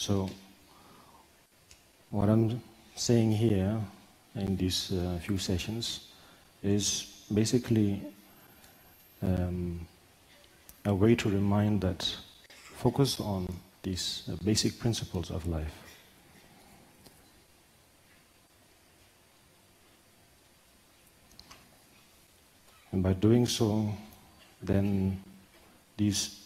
So what I'm saying here in these few sessions is basically a way to remind that focus on these basic principles of life. And by doing so, then these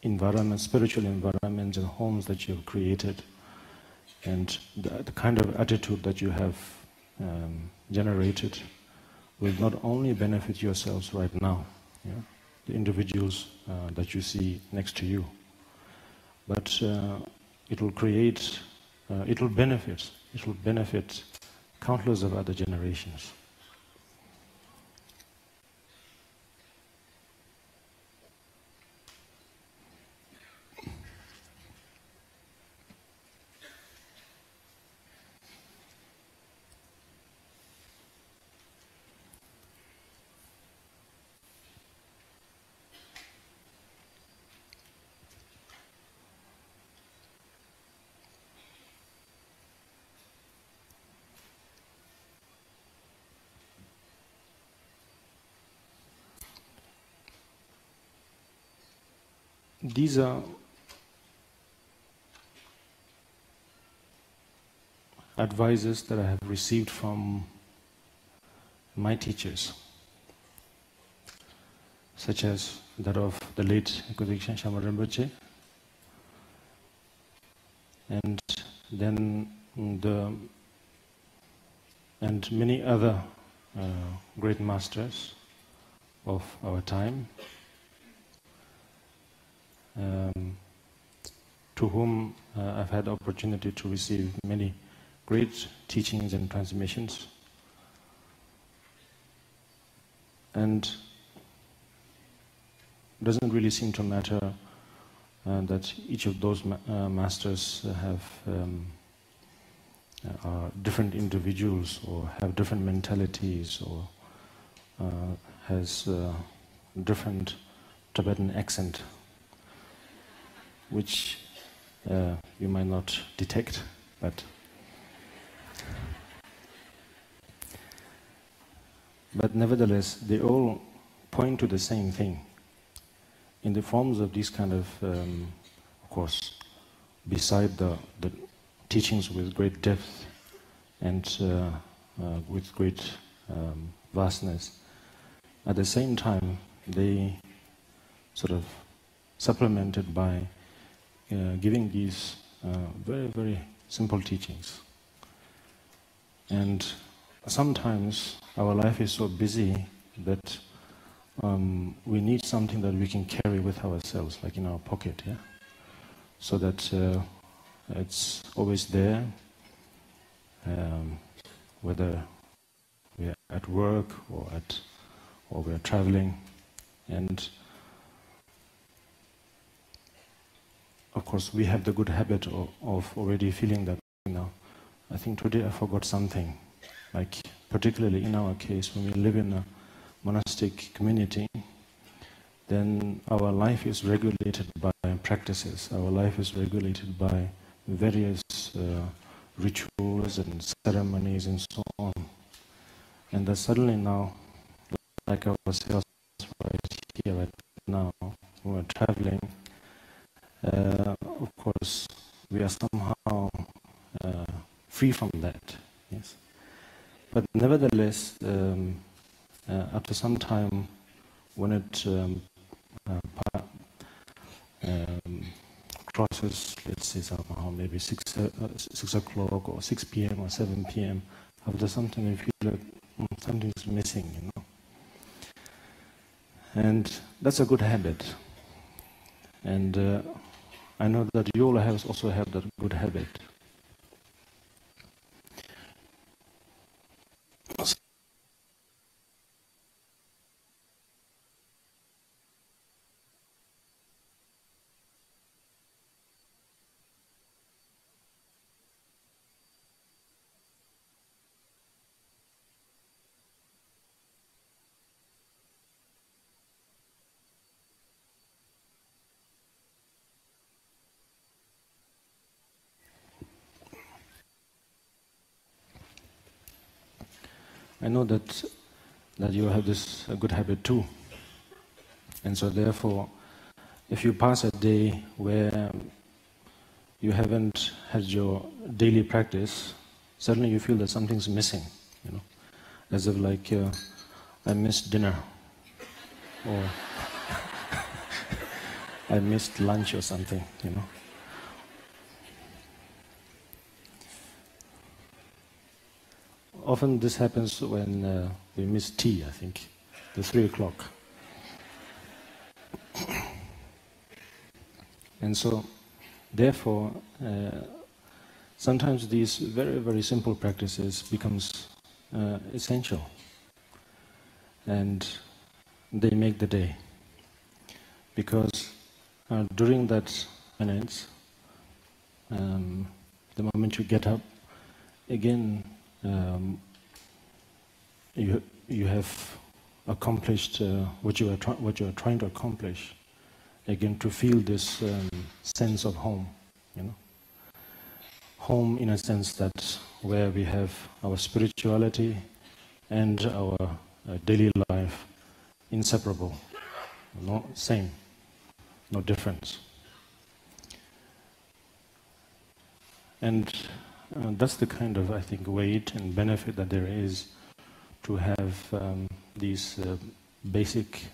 environments, spiritual environments and homes that you've created, and the kind of attitude that you have generated will not only benefit yourselves right now, yeah, the individuals that you see next to you, but it will create, it will benefit countless of other generations. These are advices that I have received from my teachers, such as that of the late Kudikshana Shamar Rinpoche, and then and many other great masters of our time, to whom I've had the opportunity to receive many great teachings and transmissions. And it doesn't really seem to matter that each of those masters have are different individuals or have different mentalities or has different Tibetan accent, which you might not detect, but nevertheless, they all point to the same thing in the forms of these kind of course, beside the teachings with great depth and with great vastness. At the same time, they sort of supplemented by giving these very, very simple teachings. And sometimes our life is so busy that we need something that we can carry with ourselves, like in our pocket, yeah? So that it's always there, whether we're at work or we're traveling. And of course, we have the good habit of already feeling that, I think today I forgot something. Like, particularly in our case, when we live in a monastic community, then our life is regulated by practices. Our life is regulated by various rituals and ceremonies and so on. And that suddenly now, like ourselves right here, right now, when we're traveling, of course, we are somehow free from that. Yes, but nevertheless, after some time, when it crosses, let's say somehow maybe 6 o'clock or 6 p.m. or 7 p.m., after something I feel like something's missing, And that's a good habit. And I know that you all also have that good habit. I know that you have this good habit too. And so therefore, if you pass a day where you haven't had your daily practice, suddenly you feel that something's missing, as if like I missed dinner, or I missed lunch or something, Often this happens when we miss tea, I think, the 3 o'clock. And so, therefore, sometimes these very, very simple practices becomes essential. And they make the day. Because during that minutes, the moment you get up, again, you have accomplished what you are trying to accomplish. Again, to feel this sense of home, Home in a sense that where we have our spirituality and our daily life inseparable, same, no difference. And that's the kind of, I think, weight and benefit that there is to have these basic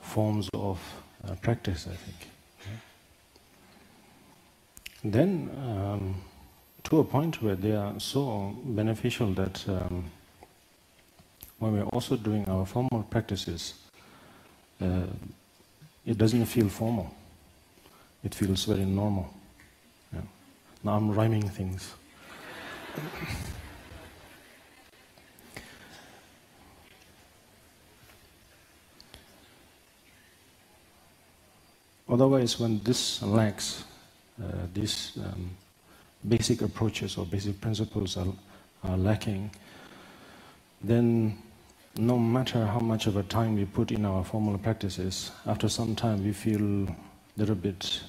forms of practice, I think. Then, to a point where they are so beneficial that when we're also doing our formal practices, it doesn't feel formal. It feels very normal. Now I'm rhyming things. Otherwise, when this lacks, these basic approaches or basic principles are lacking, then no matter how much of a time we put in our formal practices, after some time we feel a little bit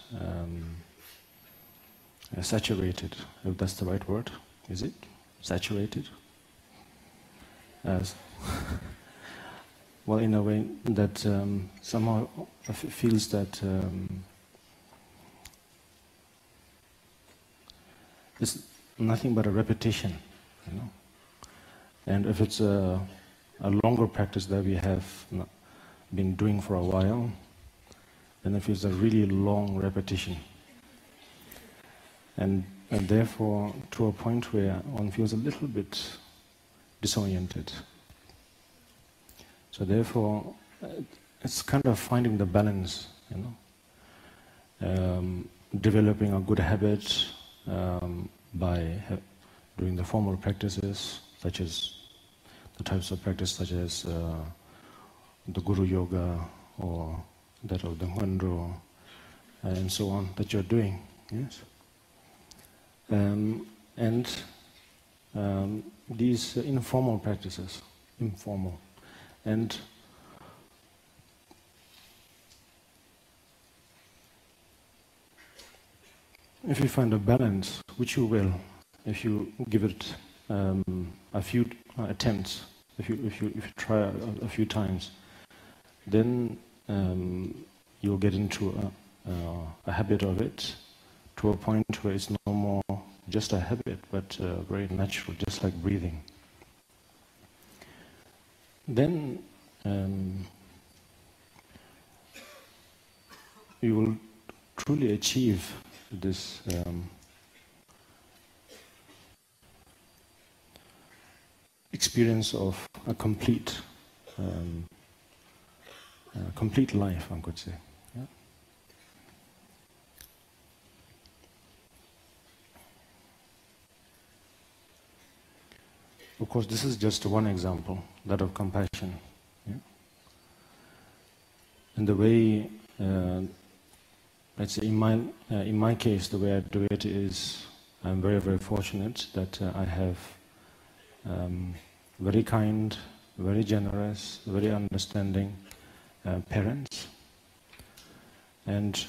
saturated, if that's the right word. Is it? Saturated? Well, in a way that somehow feels that it's nothing but a repetition, And if it's a longer practice that we have been doing for a while, then it feels a really long repetition. And therefore, to a point where one feels a little bit disoriented. So therefore, it's kind of finding the balance, developing a good habit by doing the formal practices, such as the types of practice such as the Guru Yoga or that of the Ngondro and so on that you're doing, yes. And these informal practices, and if you find a balance, which you will, if you give it a few attempts, if you try a few times, then you'll get into a habit of it, to a point where it's no more just a habit, but very natural, just like breathing. Then you will truly achieve this experience of a complete life, one could say. Yeah? Of course, this is just one example, that of compassion. Yeah? And the way, let's say, in my case, the way I do it is, I'm very, very fortunate that I have very kind, very generous, very understanding parents. And